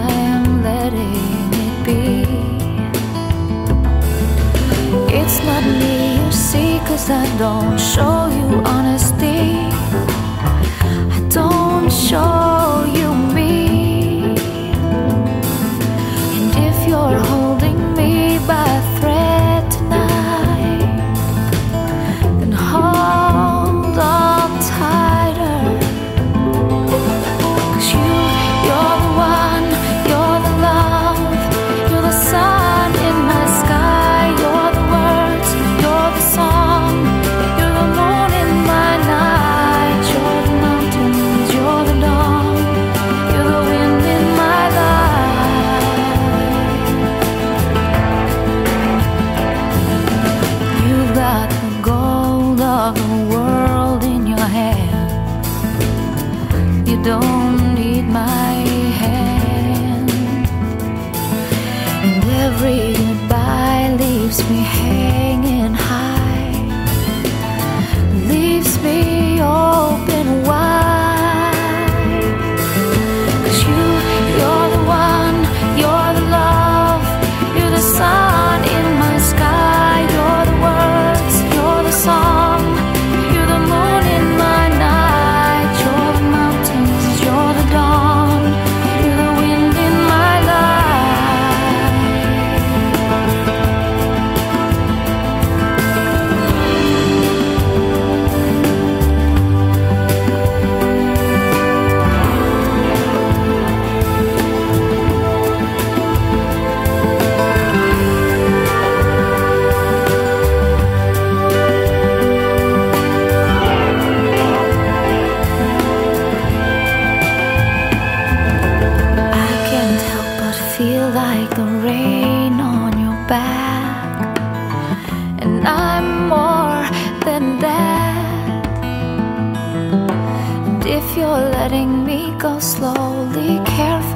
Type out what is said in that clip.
I'm letting it be. It's not me you see, 'cause I don't show you honesty. I don't show you me. And if you're holding me by a thread tonight, then hold on tighter. 'Cause you're the one, you're the love, you're the sun in my sky, you're the words, you're the song, you're the moon in my night, you're the mountains, you're the dawn, you're the wind in my life. You've got the gold of the world in your hand. You don't need my hand. And every goodbye leaves me hanging high, leaves me open wide. 'Cause you're the one, you're the love, you're the sun in my sky, you're the words, you're the song, you're the moon in my night, you're the mountains, you're the dawn, you're the wind in my life. I can't help but feel like the rain on your back, and I'm more than that. And if you're letting me go slowly, carefully,